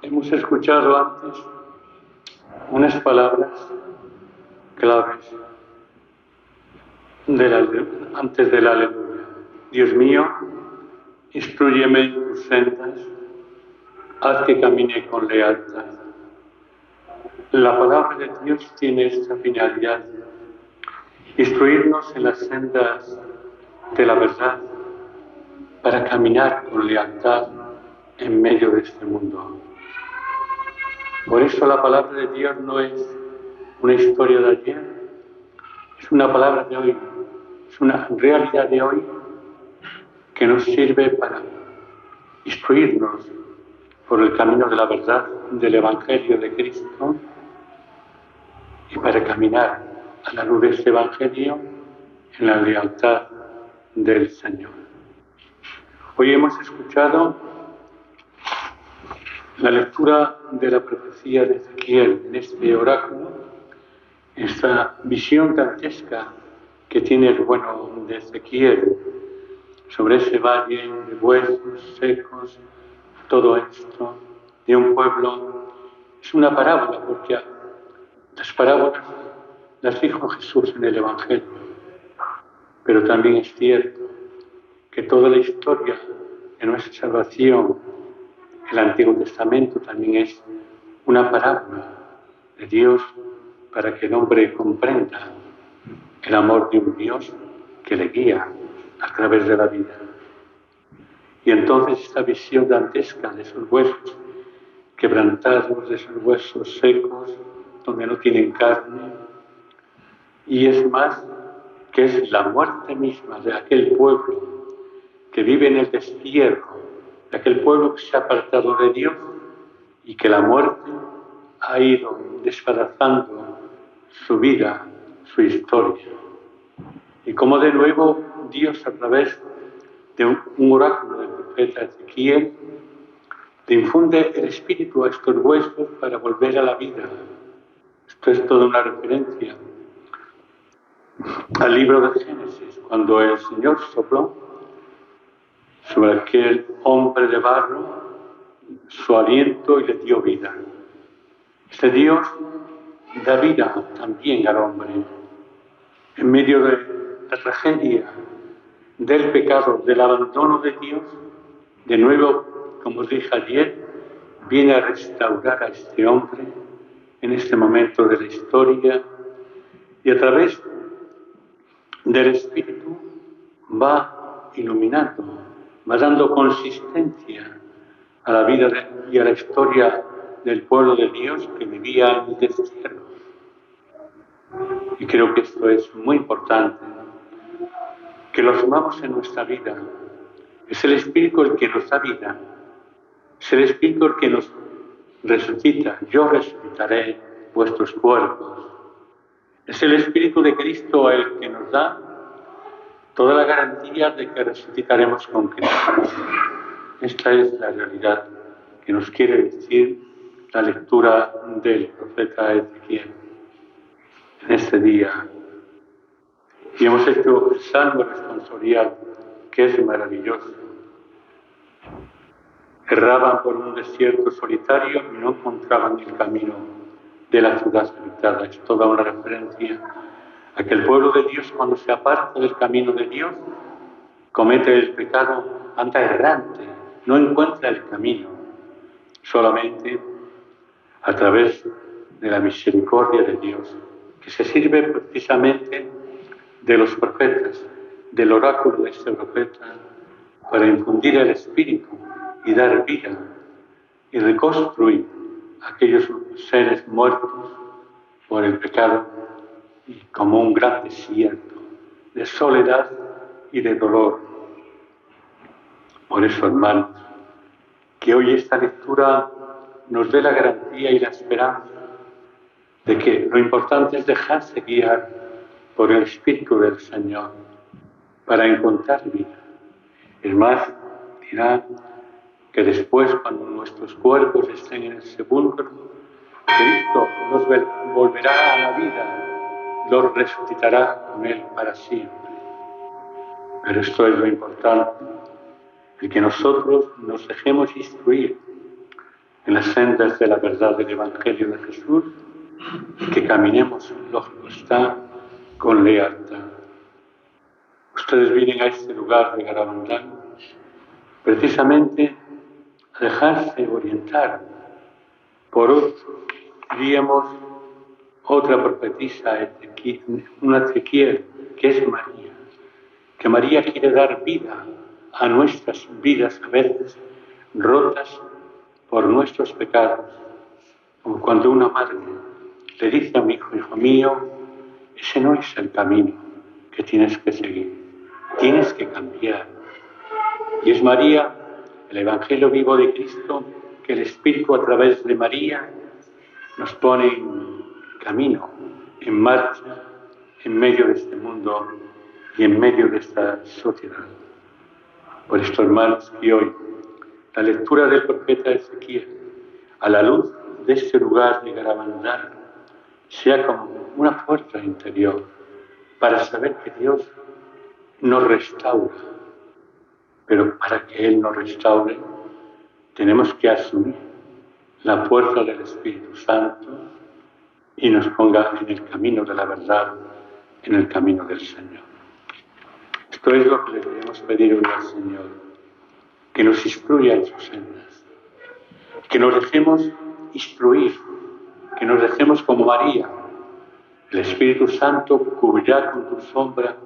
Hemos escuchado antes unas palabras claves antes del aleluya. Dios mío, instrúyeme en tus sendas, haz que camine con lealtad. La palabra de Dios tiene esta finalidad: instruirnos en las sendas de la verdad para caminar con lealtad en medio de este mundo. Por eso la palabra de Dios no es una historia de ayer, es una palabra de hoy, es una realidad de hoy que nos sirve para instruirnos por el camino de la verdad del Evangelio de Cristo y para caminar a la luz de este Evangelio en la lealtad del Señor. Hoy hemos escuchado la lectura de la profecía de Ezequiel en este oráculo, esta visión dantesca que tiene el bueno de Ezequiel sobre ese valle de huesos secos, todo esto de un pueblo. Es una parábola, porque las parábolas las dijo Jesús en el Evangelio, pero también es cierto que toda la historia de nuestra salvación, el Antiguo Testamento, también es una parábola de Dios para que el hombre comprenda el amor de un Dios que le guía a través de la vida. Y entonces esta visión dantesca de esos huesos quebrantados, de esos huesos secos, donde no tienen carne, y es más, que es la muerte misma de aquel pueblo que vive en el destierro, de aquel pueblo que se ha apartado de Dios y que la muerte ha ido desbadazando su vida, su historia. Y como de nuevo Dios, a través de un oráculo del profeta Ezequiel, le infunde el espíritu a estos huesos para volver a la vida. Esto es toda una referencia al libro de Génesis, cuando el Señor sopló sobre aquel hombre de barro su aliento y le dio vida. Este Dios da vida también al hombre. En medio de la tragedia del pecado, del abandono de Dios, de nuevo, como os dije ayer, viene a restaurar a este hombre en este momento de la historia, y a través del Espíritu va iluminando, va dando consistencia a la vida y a la historia del pueblo de Dios que vivía en el destierro. Y creo que esto es muy importante, que lo asumamos en nuestra vida. Es el Espíritu el que nos da vida, es el Espíritu el que nos resucita. Yo resucitaré vuestros cuerpos. Es el Espíritu de Cristo el que nos da toda la garantía de que resucitaremos con Cristo. Esta es la realidad que nos quiere decir la lectura del profeta Ezequiel en este día. Y hemos hecho el salmo responsorial, que es maravilloso. Erraban por un desierto solitario y no encontraban el camino de la ciudad habitada. Es toda una referencia a que el pueblo de Dios, cuando se aparta del camino de Dios, comete el pecado, anda errante, no encuentra el camino. Solamente a través de la misericordia de Dios, que se sirve precisamente de los profetas, del oráculo de este profeta, para infundir el espíritu y dar vida y reconstruir aquellos seres muertos por el pecado, y como un gran desierto de soledad y de dolor. Por eso, hermanos, que hoy esta lectura nos dé la garantía y la esperanza de que lo importante es dejarse guiar por el Espíritu del Señor para encontrar vida. Es más, dirá que después, cuando nuestros cuerpos estén en el sepulcro, Cristo los volverá a la vida, los resucitará con Él para siempre. Pero esto es lo importante, el que nosotros nos dejemos instruir en las sendas de la verdad del Evangelio de Jesús y que caminemos, lógico está, con lealtad. Ustedes vienen a este lugar de Garabandal precisamente a dejarse orientar por, diríamos, otra profetisa, una Ezequiel, que es María, que María quiere dar vida a nuestras vidas a veces rotas por nuestros pecados, como cuando una madre le dice a un hijo, hijo mío, ese no es el camino que tienes que seguir, tienes que cambiar. Y es María, el Evangelio vivo de Cristo, que el Espíritu a través de María nos pone en camino, en marcha, en medio de este mundo y en medio de esta sociedad. Por esto, hermanos, que hoy la lectura del profeta Ezequiel, a la luz de este lugar de Garabandal, sea como una fuerza interior para saber que Dios nos restaura. Pero para que Él nos restaure, tenemos que asumir la fuerza del Espíritu Santo y nos ponga en el camino de la verdad, en el camino del Señor. Esto es lo que le queremos pedir hoy al Señor, que nos instruya en sus sendas, que nos dejemos instruir, que nos dejemos como María. El Espíritu Santo cubrirá con tu sombra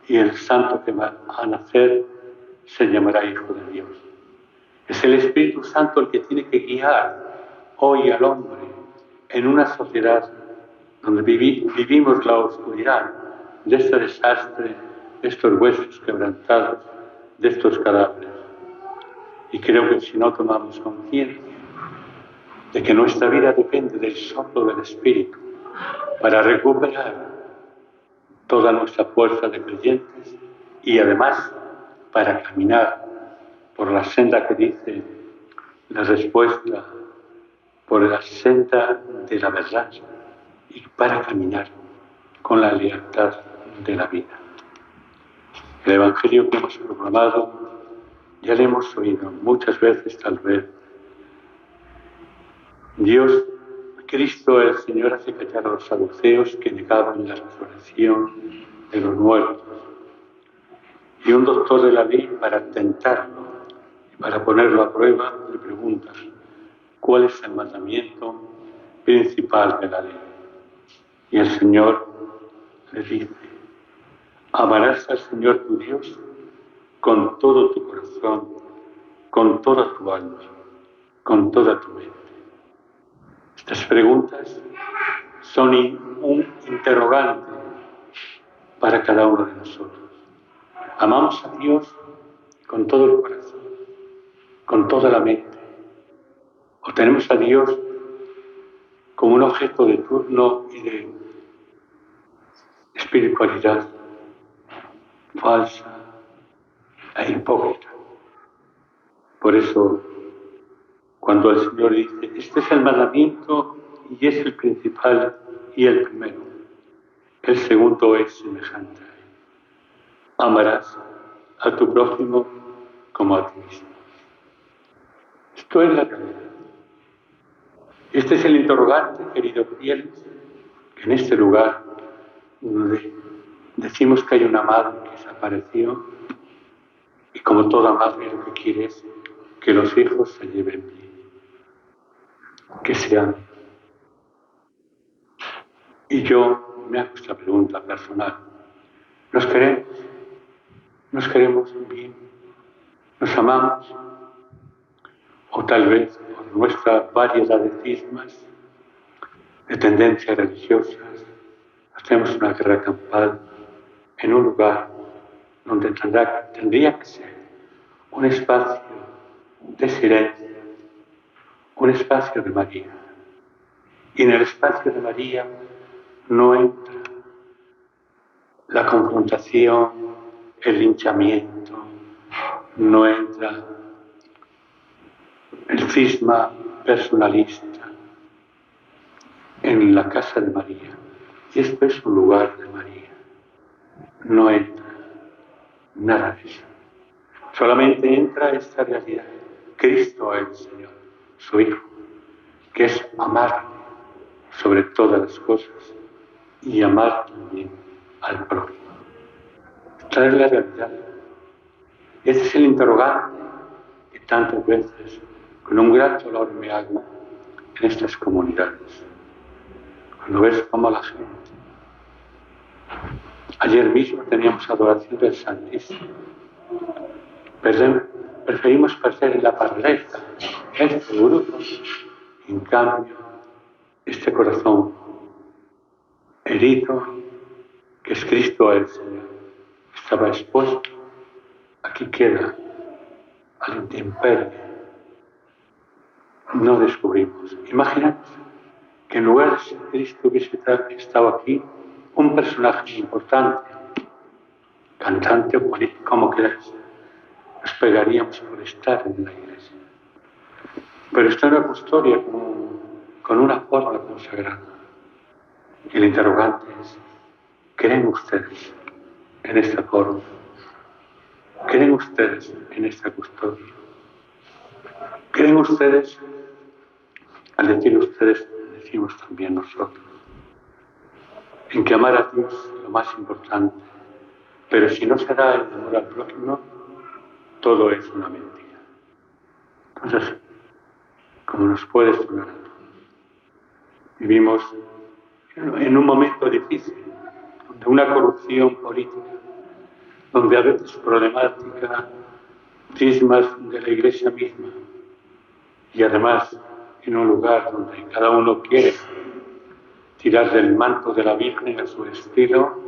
y el santo que va a nacer se llamará Hijo de Dios. Es el Espíritu Santo el que tiene que guiar hoy al hombre en una sociedad donde vivimos la oscuridad de este desastre, de estos huesos quebrantados, de estos cadáveres. Y creo que si no tomamos conciencia de que nuestra vida depende del soplo del Espíritu para recuperar toda nuestra fuerza de creyentes y además para caminar por la senda que dice la respuesta, por la senda de la verdad y para caminar con la lealtad de la vida. El Evangelio que hemos proclamado ya lo hemos oído muchas veces, tal vez. Dios, Cristo el Señor, hace callar a los saduceos que negaban la resurrección de los muertos. Y un doctor de la ley, para tentarlo y para ponerlo a prueba, le pregunta: ¿cuál es el mandamiento principal de la ley? Y el Señor le dice: amarás al Señor tu Dios con todo tu corazón, con toda tu alma, con toda tu mente. Estas preguntas son un interrogante para cada uno de nosotros. ¿Amamos a Dios con todo el corazón, con toda la mente? ¿O tenemos a Dios como un objeto de turno y de espiritualidad falsa e hipócrita? Por eso, cuando el Señor dice, este es el mandamiento y es el principal y el primero, el segundo es semejante a él: amarás a tu prójimo como a ti mismo. Esto es la realidad. Este es el interrogante, queridos fieles, que en este lugar donde decimos que hay una madre que desapareció y como toda madre lo que quiere es que los hijos se lleven bien, que sean. Y yo me hago esta pregunta personal: ¿nos queremos? ¿Nos queremos bien? ¿Nos amamos? O tal vez por nuestra variedad de cismas, de tendencias religiosas, hacemos una guerra campal en un lugar donde tendría que ser un espacio de silencio, un espacio de María. Y en el espacio de María no entra la confrontación, el linchamiento, no entra el cisma personalista. En la casa de María, y esto es un lugar de María, no entra nada de eso. Solamente entra esta realidad: Cristo el Señor. su Hijo, que es amar sobre todas las cosas y amar también al prójimo. Esta es la realidad. Ese es el interrogante que tantas veces con un gran dolor me hago en estas comunidades. Cuando ves cómo la gente... Ayer mismo teníamos adoración del Santísimo. Preferimos perder la parreta, este grupo. En cambio, este corazón herido, que es Cristo el Señor, estaba expuesto, aquí queda al intemperie. No descubrimos. Imaginad que en lugar de ser Cristo hubiese estado aquí un personaje importante, cantante o político, como queráis. Nos pegaríamos por estar en la iglesia. Pero está en la custodia con una forma consagrada. Y el interrogante es, ¿creen ustedes en esta forma? ¿Creen ustedes en esta custodia? ¿Creen ustedes, al decir ustedes, decimos también nosotros, en que amar a Dios es lo más importante, pero si no se da el amor al prójimo, todo es una mentira? Entonces, como nos puede sonar a todos, vivimos en un momento difícil, de una corrupción política, donde a veces problemática, cismas de la Iglesia misma, y además en un lugar donde cada uno quiere tirar del manto de la Virgen a su estilo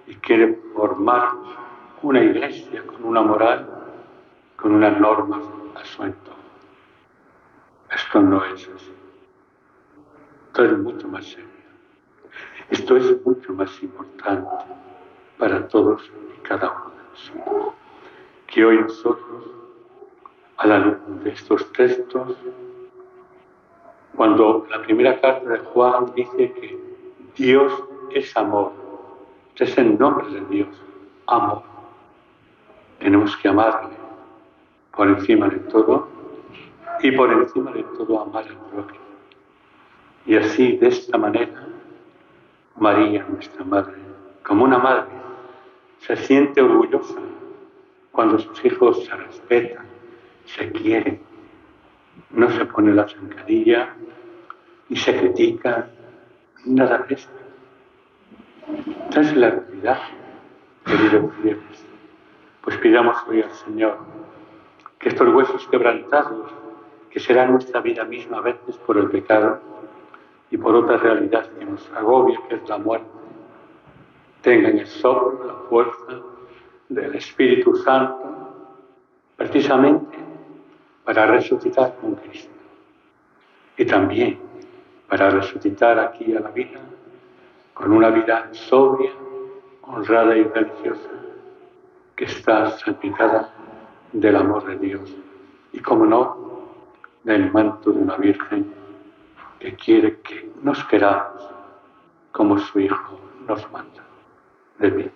y quiere formar una iglesia con una moral, con unas normas a su entorno. Esto no es así. Esto es mucho más serio. Esto es mucho más importante para todos y cada uno de nosotros. Que hoy nosotros, a la luz de estos textos, cuando la primera carta de Juan dice que Dios es amor, es el nombre de Dios, amor. Tenemos que amarle por encima de todo y por encima de todo amar al prójimo. Y así, de esta manera, María, nuestra Madre, como una madre, se siente orgullosa cuando sus hijos se respetan, se quieren, no se pone la zancadilla y se critica, nada de esto. Esta es la realidad, queridos fieles. Pues pidamos hoy al Señor que estos huesos quebrantados, que será nuestra vida misma a veces por el pecado y por otra realidad que nos agobia, que es la muerte, tengan el soplo, la fuerza del Espíritu Santo, precisamente para resucitar con Cristo. Y también para resucitar aquí a la vida, con una vida sobria, honrada y religiosa, que está salpicada del amor de Dios y, como no, del manto de una Virgen que quiere que nos queramos como su Hijo nos manda. De mí.